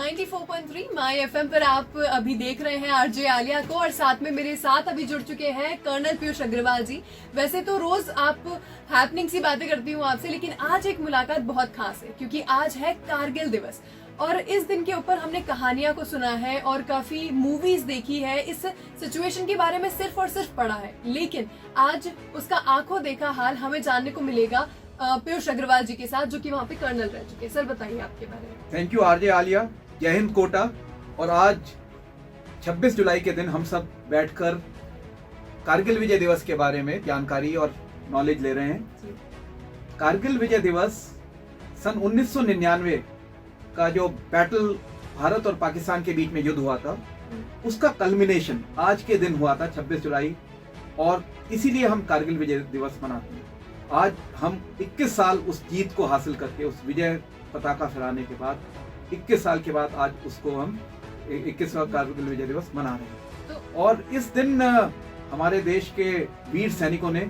94.3 my FM पर आप अभी देख रहे हैं आरजे आलिया को और साथ में मेरे साथ अभी जुड़ चुके हैं कर्नल पीयूष अग्रवाल जी। वैसे तो रोज आप हैपनिंग सी बातें करती हूँ आपसे, लेकिन आज एक मुलाकात बहुत खास है क्योंकि आज है कारगिल दिवस और इस दिन के ऊपर हमने कहानियां को सुना है और काफी मूवीज देखी है, इस सिचुएशन के बारे में सिर्फ और सिर्फ पढ़ा है, लेकिन आज उसका आंखों देखा हाल हमें जानने को मिलेगा पीयूष अग्रवाल जी के साथ, जो कि वहाँ पे कर्नल रह चुके हैं। सर बताइए आपके बारे में। थैंक यू आरजे आलिया, जय हिंद कोटा। और आज 26 जुलाई के दिन हम सब बैठकर कारगिल विजय दिवस के बारे में जानकारी और नॉलेज ले रहे हैं। कारगिल विजय दिवस सन 1999 का जो बैटल भारत और पाकिस्तान के बीच में युद्ध हुआ था, उसका कल्मिनेशन आज के दिन हुआ था 26 जुलाई, और इसीलिए हम कारगिल विजय दिवस मनाते हैं। आज हम 21 साल उस जीत को हासिल करके, उस विजय पताका फहराने के बाद 21 साल के बाद आज उसको हम 21वां कारगिल विजय दिवस मना रहे हैं। और इस दिन हमारे देश के वीर सैनिकों ने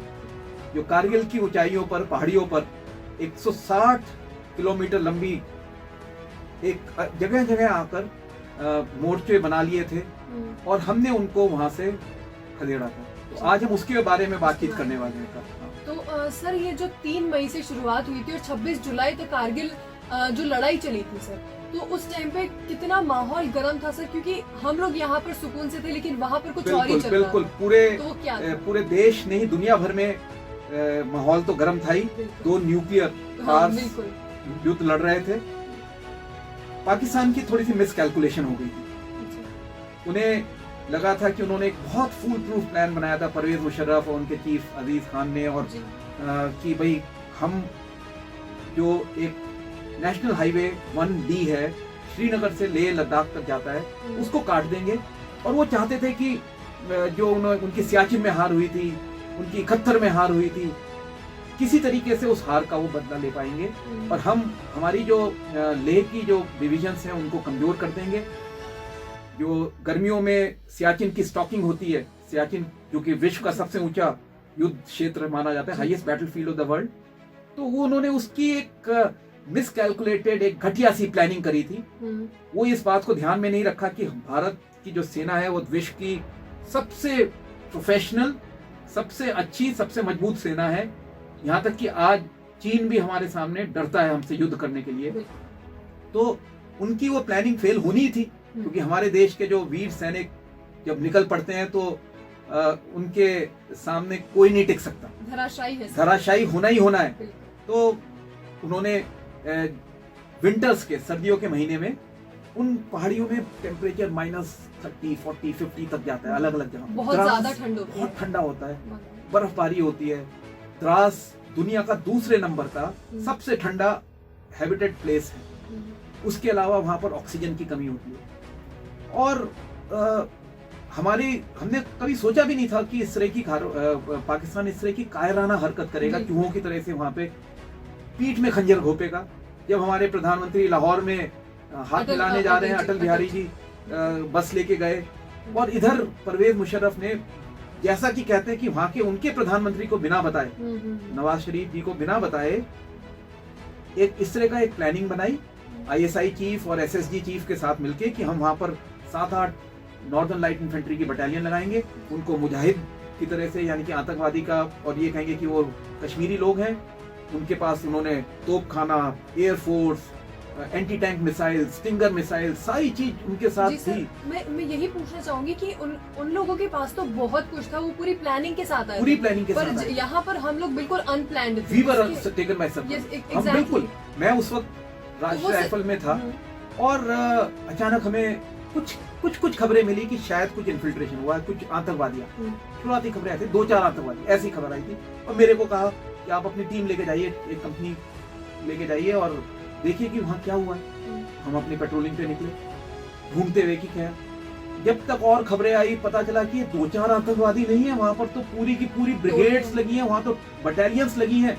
जो कारगिल की ऊंचाइयों पर, पहाड़ियों पर 160 किलोमीटर लंबी एक जगह जगह आकर मोर्चे बना लिए थे और हमने उनको वहां से खदेड़ा था। तो आज हम उसके बारे में बातचीत करने वाले हैं। तो सर, ये जो 3 मई से शुरुआत हुई थी और 26 जुलाई तक कारगिल जो लड़ाई चली थी सर, तो उस टाइम पे कितना माहौल गर्म था सर, क्योंकि हम लोग यहाँ पर सुकून से थे लेकिन वहाँ पर कुछ और ही चल रहा था। बिल्कुल, पूरे देश नहीं, दुनिया भर में माहौल तो गर्म था ही। 2 न्यूक्लियर पावर्स युद्ध लड़ रहे थे। पाकिस्तान की थोड़ी सी मिसकैलकुलेशन हो गई थी। उन्हें लगा था कि उन्होंने एक बहुत फुल प्रूफ प्लान बनाया था, परवेज मुशर्रफ और उनके चीफ अजीज खान ने, और कि भाई हम जो एक नेशनल हाईवे 1D है, श्रीनगर से लेह लद्दाख तक जाता है, उसको काट देंगे। और वो चाहते थे कि जो उनकी सियाचिन में हार हुई थी, उनकी 71 में हार हुई थी, किसी तरीके से उस हार का वो बदला ले पाएंगे और हम हमारी जो लेह की जो डिविजन्स हैं उनको कमजोर कर देंगे। जो गर्मियों में सियाचिन की स्टॉकिंग होती है, सियाचिन जो कि विश्व का सबसे ऊंचा युद्ध क्षेत्र माना जाता है, highest battlefield of the world, तो वो उन्होंने उसकी एक मिसकैलकुलेटेड, एक घटिया सी प्लानिंग करी थी। वो इस बात को ध्यान में नहीं रखा कि भारत की जो सेना है वो विश्व की सबसे प्रोफेशनल, सबसे अच्छी, सबसे मजबूत सेना है। यहाँ तक कि आज चीन भी हमारे सामने डरता है हमसे युद्ध करने के लिए। तो उनकी वो प्लानिंग फेल होनी थी, क्योंकि हमारे देश के जो वीर सैनिक जब निकल पड़ते हैं तो उनके सामने कोई नहीं टिक सकता, धराशायी होना ही होना है। तो उन्होंने विंटर्स के, सर्दियों के महीने में उन पहाड़ियों में टेम्परेचर -30, 40, 50 तक जाता है, अलग अलग जगह बहुत ज्यादा ठंडा होता है, बर्फबारी होती है। द्रास दुनिया का दूसरे नंबर का सबसे ठंडा हैबिटेड प्लेस है। उसके अलावा वहां पर ऑक्सीजन की कमी होती है। और हमने कभी सोचा भी नहीं था कि इस तरह की पाकिस्तान इस तरह की कायराना हरकत करेगा, चूहों की तरह से वहां पे पीठ में खंजर घोपेगा। जब हमारे प्रधानमंत्री लाहौर में हाथ मिलाने जा रहे हैं, अटल बिहारी जी बस लेके गए, और इधर परवेज मुशर्रफ ने, जैसा कि कहते हैं कि वहां के उनके प्रधानमंत्री को बिना बताए, नवाज शरीफ जी को बिना बताए, एक इस तरह का एक प्लानिंग बनाई ISI चीफ और SSG चीफ के साथ मिलके कि हम वहां पर 7-8 नॉर्दर्न लाइट इन्फेंट्री की बटालियन लगाएंगे, उनको मुजाहिद की तरह से, यानी कि आतंकवादी का, और ये कहेंगे कि वो कश्मीरी लोग हैं। उनके पास उन्होंने तोपखाना, air force, anti tank missile, stinger missile, सारी चीज उनके साथ थी। मैं यही पूछना चाहूंगी कि उन लोगों के पास तो बहुत कुछ था, वो पूरी प्लानिंग के साथ आए, पूरी प्लानिंग के साथ आए। यहाँ पर हम लोग बिल्कुल अनप्लान्ड थे। We were taken by surprise. हम बिल्कुल, मैं उस वक्त राष्ट्रीय राइफल में था और अचानक हमें कुछ खबरें मिली कि शायद कुछ इन्फिल्ट्रेशन हुआ है, कुछ आतंकवादियां, शुरुआती खबरें आई थी, 2-4 आतंकवादी, ऐसी खबर आई थी। और मेरे को कहा कि आप अपनी टीम लेके जाइए, एक कंपनी लेके जाइए और देखिए कि वहां क्या हुआ है। हम अपनी पेट्रोलिंग पे निकले, घूमते हुए कि क्या। जब तक और खबरें आई, पता चला कि 2-4 आतंकवादी नहीं है, वहां पर तो पूरी की पूरी ब्रिगेड्स लगी हैं, वहां तो बटालियंस लगी हैं।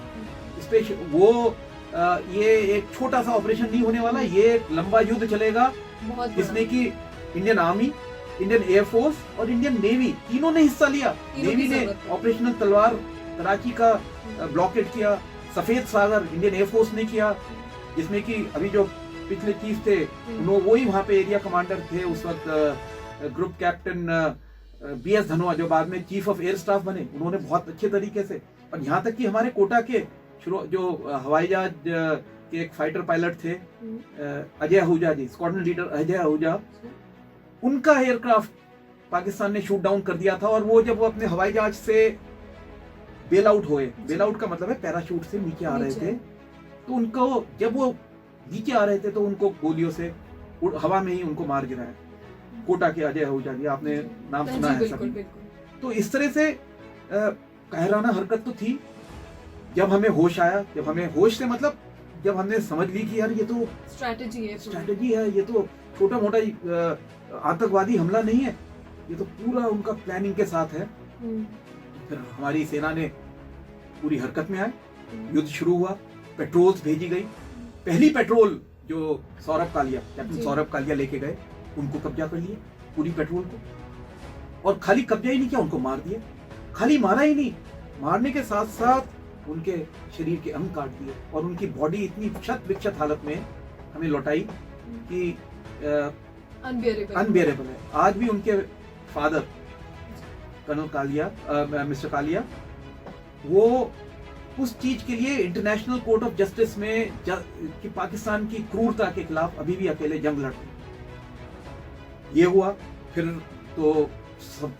वो ये एक छोटा सा ऑपरेशन नहीं होने वाला, ये एक लंबा युद्ध चलेगा, जिसमें कि इंडियन आर्मी, इंडियन एयरफोर्स और इंडियन नेवी तीनों ने हिस्सा लिया। नेवी ने ऑपरेशनल तलवार कराची का ब्लॉकेट किया, सफेद सागर इंडियन एयरफोर्स ने किया, जिसमें कि अभी जो पिछले चीफ थे, वही वहां पे एरिया कमांडर थे उस वक्त, ग्रुप कैप्टन BS धनोआ, जो बाद में चीफ ऑफ एयर स्टाफ बने। उन्होंने बहुत अच्छे तरीके से, और यहाँ तक कि हमारे कोटा के जो हवाई जहाज के एक फाइटर पायलट थे अजय आहूजा जी, स्क्वाड्रन लीडर अजय आहूजा, उनका एयरक्राफ्ट पाकिस्तान ने शूट डाउन कर दिया था। और वो जब वो अपने हवाई जहाज से बेल आउट हुए, बेल आउट का मतलब है पैराशूट से नीचे आ रहे थे, तो उनको जब वो नीचे आ रहे थे तो उनको गोलियों से हवा में ही उनको मार गिराया। कोटा के अजय आहूजा जी, आपने नाम सुना है सभी। तो इस तरह से कहराना हरकत तो थी। जब हमें होश आया, जब हमें होश से मतलब जब हमने समझ ली कि यार ये तो स्ट्रैटेजी है, ये तो छोटा मोटा आतंकवादी हमला नहीं है, ये तो पूरा उनका प्लानिंग के साथ है। फिर हमारी सेना ने पूरी हरकत में आए, युद्ध शुरू हुआ, पेट्रोल्स भेजी गई। पहली पेट्रोल जो सौरभ कालिया, कैप्टन सौरभ कालिया लेके गए, उनको कब्जा कर लिए पूरी पेट्रोल को। और खाली कब्जा ही नहीं किया, उनको मार दिए। खाली मारा ही नहीं, मारने के साथ साथ उनके शरीर के अंग काट दिए और उनकी बॉडी इतनी क्षत विक्षत हालत में हमें लौटाई कि अनबियरेबल है। आज भी उनके father colonel Kalia, mister Kalia, वो उस चीज के लिए इंटरनेशनल कोर्ट ऑफ जस्टिस में कि पाकिस्तान की क्रूरता के खिलाफ अभी भी अकेले जंग लड़ते। ये हुआ, फिर तो सब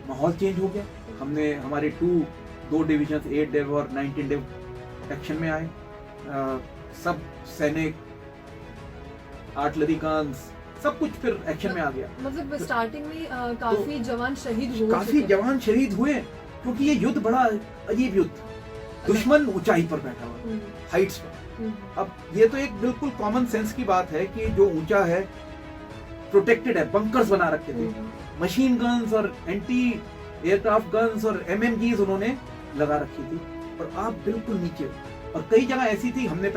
माहौल चेंज हो गया। हमने हमारे दो डिवीजन 8 डेव और 19 डेव एक्शन में आए। सब सैनिक, आर्टिलरी गन्स, सब कुछ फिर एक्शन में आ गया। मतलब स्टार्टिंग में काफी जवान शहीद हुए, क्योंकि ये युद्ध बड़ा अजीब युद्ध, दुश्मन ऊंचाई पर बैठा हुआ, हाइट्स पर। अब ये तो एक बिल्कुल कॉमन सेंस की बात है कि जो ऊंचा है प्रोटेक्टेड है, बंकर्स बना रखे थे, मशीन गन्स और एंटी एयरक्राफ्ट गन्स और MMGs उन्होंने लगा रखी थी, और आप बिल्कुल नीचे। और कई जगह ऐसी थी, हमने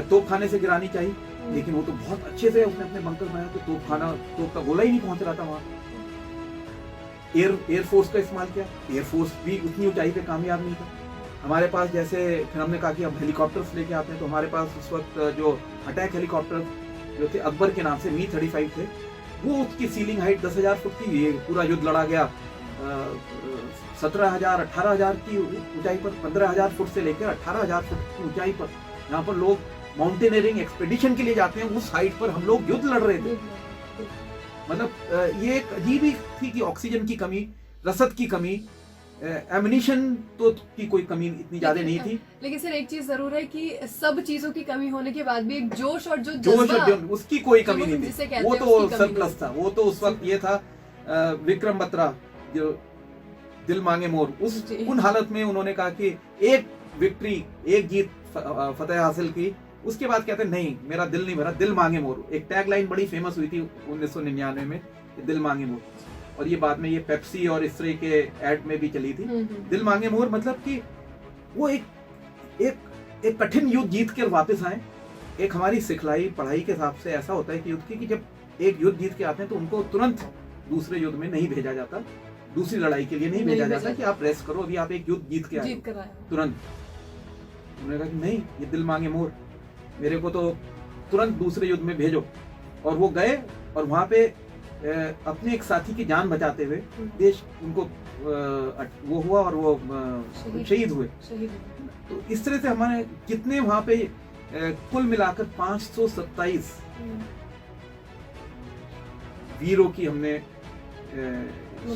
तोपखाने से गिरानी चाहिए, लेकिन वो तो बहुत अच्छे से उसने अपने बंकर बनाया, तो तोप का गोला ही नहीं पहुंच रहा था वहां। एयरफोर्स का इस्तेमाल किया, एयरफोर्स भी उतनी ऊंचाई पे कामयाब नहीं था। हमारे पास जैसे फिर हमने कहा कि अब हेलीकॉप्टर्स लेके आते हैं, तो हमारे पास उस वक्त जो अटैक हेलीकॉप्टर जो थे अकबर के नाम से Mi-35 थे, वो उसकी सीलिंग हाइट 10,000 फुट थी। ये पूरा युद्ध लड़ा गया 17,000 18,000 की ऊंचाई पर, 15,000 फुट से लेकर 18,000 फुट की ऊंचाई पर। यहाँ पर लोग माउंटेनियरिंग एक्सपेडिशन के लिए जाते हैं, उस हाइट पर हम लोग युद्ध लड़ रहे थे। मतलब ये एक अजीब ही थी कि ऑक्सीजन की कमी, रसद की कमी, एमिनिशन तो की कोई कमी इतनी ज्यादा नहीं थी। लेकिन सर एक चीज जरूर है कि सब चीजों की कमी होने के बाद भी एक जोश और उसकी कोई कमी नहीं थी, वो तो सरप्लस था। वो तो उस वक्त ये था, विक्रम बत्रा जो दिल मांगे मोर, उन हालत में उन्होंने कहा कि एक विक्ट्री, एक जीत फतेह हासिल की, उसके बाद कहते नहीं मेरा दिल नहीं भरा, दिल मांगे मोर। एक टैगलाइन बड़ी फेमस हुई थी 1999 में, दिल मांगे मोर, और ये बाद में ये पेप्सी और इस तरह के एड में भी चली थी। दिल मांगे मोर मतलब कि वो एक कठिन युद्ध जीत कर वापस आए। एक हमारी सिखलाई पढ़ाई के हिसाब से ऐसा होता है कि युद्ध की, कि जब एक युद्ध जीत के आते हैं तो उनको तुरंत दूसरे युद्ध में नहीं भेजा जाता, दूसरी लड़ाई के लिए नहीं भेजा जाता कि आप रेस्ट करो, अभी आप एक युद्ध जीत के आए तुरंत। उन्होंने कहा कि नहीं, ये दिल मांगे मोर, मेरे को तो तुरंत दूसरे युद्ध में भेजो। और वो गए और वहां पे अपने एक साथी की जान बचाते हुए देश उनको वो हुआ और वो शहीद हुए। तो इस तरह से हमारे कितने वहां पे कुल मिलाकर 527 वीरों की हमने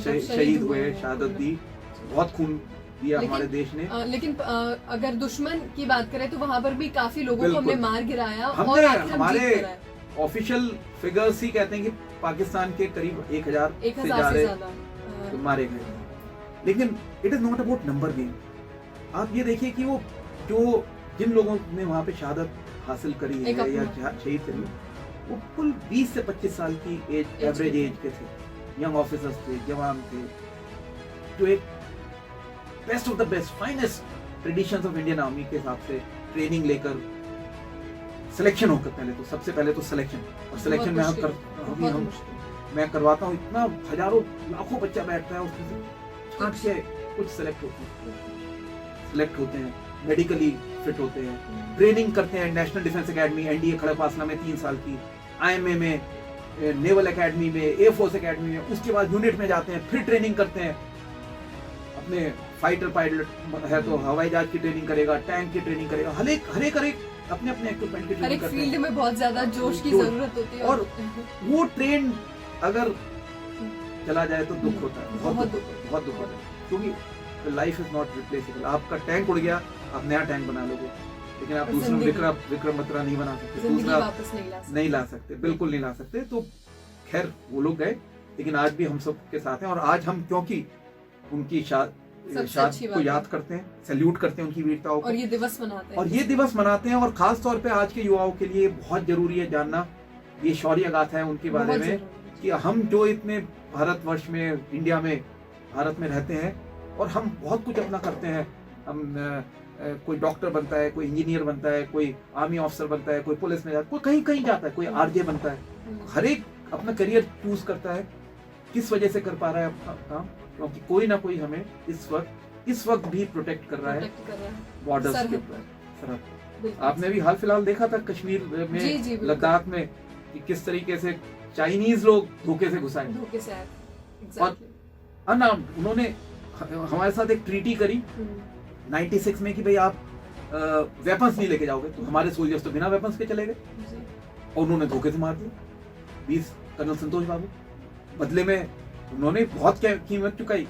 शहीद हुए, शहादत दी, बहुत खून दिया हमारे देश ने। लेकिन अगर दुश्मन की बात करें तो वहां पर भी काफी लोगों को हमने मार गिराया। और हमारे ऑफिशियल फिगर्स ही कहते हैं कि पाकिस्तान के करीब 1,000 से ज्यादा मारे गए। लेकिन it is not about number game. आप ये देखिए कि वो जो जिन लोगों ने वहां पे शहादत हासिल करी है या शहीद करी, वो कुल 20 से 25 साल की एज, एवरेज एज के थे, यंग ऑफिसर्स थे, जवान थे, जो एक best of the best, finest traditions of Indian army के हिसाब से ट्रेनिंग लेकर सिलेक्शन होकर, सबसे पहले तो सिलेक्शन, और सिलेक्शन में मैं करवाता हूँ, इतना हजारों लाखों बच्चा बैठता है, उसमें से छांट के कुछ सिलेक्ट होते हैं, मेडिकली फिट होते हैं, ट्रेनिंग करते हैं national defence academy NDA Kharagpur में 3 साल की, आईएमए में, नेवल एकेडमी में, एयरफोर्स एकेडमी में, उसके बाद यूनिट में जाते हैं, फिर ट्रेनिंग करते हैं। अपने फाइटर पायलट है तो हवाई जहाज की ट्रेनिंग करेगा, टैंक की ट्रेनिंग करेगा, हर एक अपने अपने इक्विपमेंट की हर ट्रेनिंग एक करते फील्ड हैं। में बहुत ज्यादा जोश की जोश। जरूरत होती है और वो ट्रेन अगर चला जाए तो दुख होता है, बहुत बहुत दुख होता है, क्योंकि लाइफ इज नॉट रिप्लेसेबल। आपका टैंक उड़ गया, आप नया टैंक बना लोगे, लेकिन आप दूसरा विक्रम बत्रा नहीं बना सकते, जिंदगी दूसरा वापस नहीं ला सकते, बिल्कुल नहीं ला सकते। तो खैर वो लोग गए, लेकिन आज भी हम सब के साथ हैं, और आज हम क्योंकि उनकी सबसे अच्छी को बात याद है। करते हैं, सैल्यूट करते हैं उनकी वीरताओं को, और ये दिवस मनाते हैं, और ये दिवस मनाते हैं। और खास तौर पे आज के युवाओं के लिए बहुत जरूरी है जानना ये शौर्य गाथा है उनके बारे बहुत में, जरूरी। कि हम जो इतने भारतवर्ष में, इंडिया में, भारत में रहते हैं, और हम बहुत कुछ अपना करते हैं। हम कोई डॉक्टर बनता है, कोई इंजीनियर बनता है, कोई आर्मी ऑफिसर बनता है, कोई पुलिस में जाता है, कोई कहीं कहीं जाता है, कोई आरजे बनता है। हर एक अपना करियर चूज करता है, किस वजह से कर पा रहा है अपना काम, क्योंकि कोई ना कोई हमें इस वक्त भी प्रोटेक्ट कर रहा है बॉर्डर्स के ऊपर, सरहद पर। आपने भी हाल फिलहाल देखा था कश्मीर में, जी, जी, लद्दाख में, कि किस तरीके से चाइनीज लोग धोखे से घुसाए, धोखे से आए। और अनआर्म्ड उन्होंने हमारे साथ एक ट्रीटी करी 96 में कि भाई आप वेपन्स नहीं लेके जाओगे, तो हमारे सोल्जर्स तो बिना वेपन्स के चले गए, और उन्होंने धोखे से मार दिया 20 कर्नल संतोष बाबू। बदले में उन्होंने बहुत कीमत चुकाई,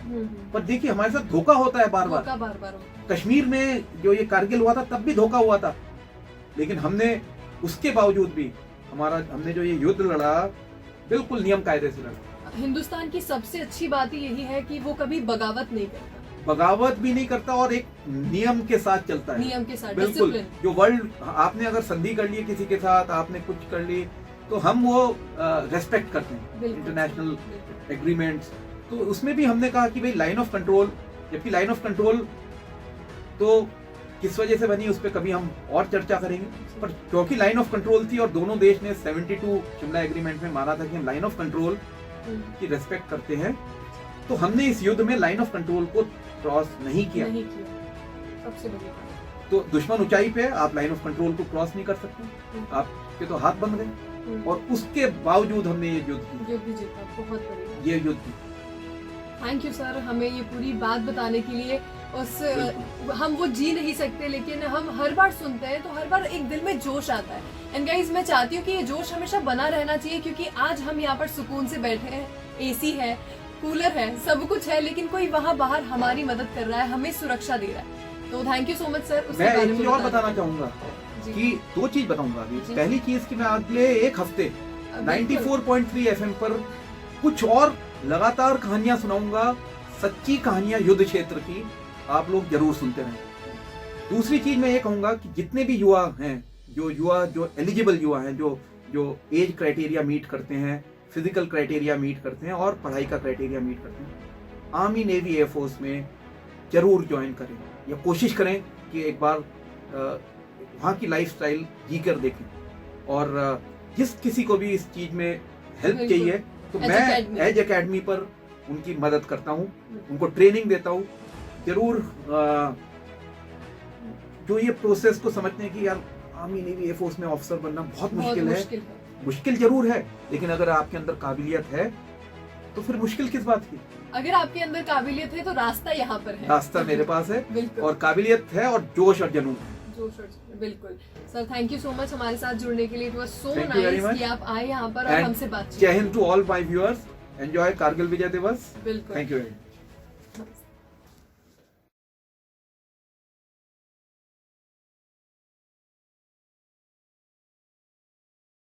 पर देखिए हमारे साथ धोखा होता है बार बार। कश्मीर में जो ये कारगिल हुआ था तब भी धोखा हुआ था, लेकिन हमने उसके बावजूद भी हमने जो ये युद्ध लड़ा, बिल्कुल नियम कायदे से लड़ा। हिंदुस्तान की सबसे अच्छी बात यही है कि वो कभी बगावत नहीं करता, बगावत भी नहीं करता, और एक नियम के साथ चलता है, नियम के साथ, बिल्कुल। डिसिप्लिन। जो वर्ल्ड, आपने अगर संधि कर ली किसी के साथ, आपने कुछ कर ली, तो हम वो रेस्पेक्ट करते हैं, इंटरनेशनल एग्रीमेंट्स। तो उसमें भी हमने कहा कि भाई लाइन ऑफ कंट्रोल, जबकि लाइन ऑफ कंट्रोल तो किस वजह से बनी उस पर कभी हम और चर्चा करेंगे, पर क्योंकि लाइन ऑफ कंट्रोल थी और दोनों देश ने 72 शिमला एग्रीमेंट में माना था कि हम लाइन ऑफ कंट्रोल की रेस्पेक्ट करते हैं, तो हमने इस युद्ध में लाइन ऑफ कंट्रोल को क्रॉस नहीं किया। सबसे बड़ी बात। तो दुश्मन ऊंचाई पे है, आप लाइन ऑफ कंट्रोल को क्रॉस नहीं कर सकते, आपके तो हाथ बंद गए, और उसके बावजूद हमने ये युद्ध जीता, बहुत बड़ी। ये युद्ध। थैंक यू सर, हमें ये पूरी बात बताने के लिए। हम वो जी नहीं सकते, लेकिन हम हर बार सुनते हैं तो हर बार एक दिल में जोश आता है। एंड गाइस, मैं चाहती हूँ कि ये जोश हमेशा बना रहना चाहिए, क्योंकि आज हम यहाँ पर सुकून से बैठे हैं, एसी है, कूलर है, सब कुछ है, लेकिन कोई वहाँ बाहर हमारी मदद कर रहा है, हमें सुरक्षा दे रहा है। तो thank you so much sir. मैं एक चीज और बताना चाहूंगा कि 2 चीज बताऊंगा अभी। पहली चीज कि मैं अगले एक हफ्ते 94.3 FM पर कुछ और लगातार कहानियां सुनाऊंगा, सच्ची कहानियां युद्ध क्षेत्र की, आप लोग जरूर सुनते रहें। दूसरी चीज मैं ये कहूंगा कि जितने भी युवा हैं, जो एलिजिबल युवा हैं, जो एज क्राइटेरिया मीट करते हैं, फिजिकल क्राइटेरिया मीट करते हैं और पढ़ाई का क्राइटेरिया मीट करते हैं, आर्मी, नेवी, एयरफोर्स में जरूर ज्वाइन करें, या कोशिश करें कि एक बार वहाँ की लाइफस्टाइल जी कर देखें। और जिस किसी को भी इस चीज में हेल्प चाहिए, तो मैं एज एकेडमी पर उनकी मदद करता हूँ, उनको ट्रेनिंग देता हूँ। जरूर जो ये प्रोसेस को समझते हैं कि यार आर्मी, नेवी, एयरफोर्स में ऑफिसर बनना बहुत मुश्किल है, मुश्किल जरूर है, लेकिन अगर आपके अंदर काबिलियत है तो फिर मुश्किल किस बात की। अगर आपके अंदर काबिलियत है तो रास्ता यहाँ पर है, रास्ता मेरे पास है, और काबिलियत है, और जोश और जुनून है। बिल्कुल sir, thank you so much हमारे साथ जुड़ने के लिए। इट वाज सो नाइस कि आप आए यहाँ पर और हमसे बातचीत। जय हिंद to all my viewers, enjoy Kargil Vijay Diwas. बिल्कुल, थैंक यू वेरी मच।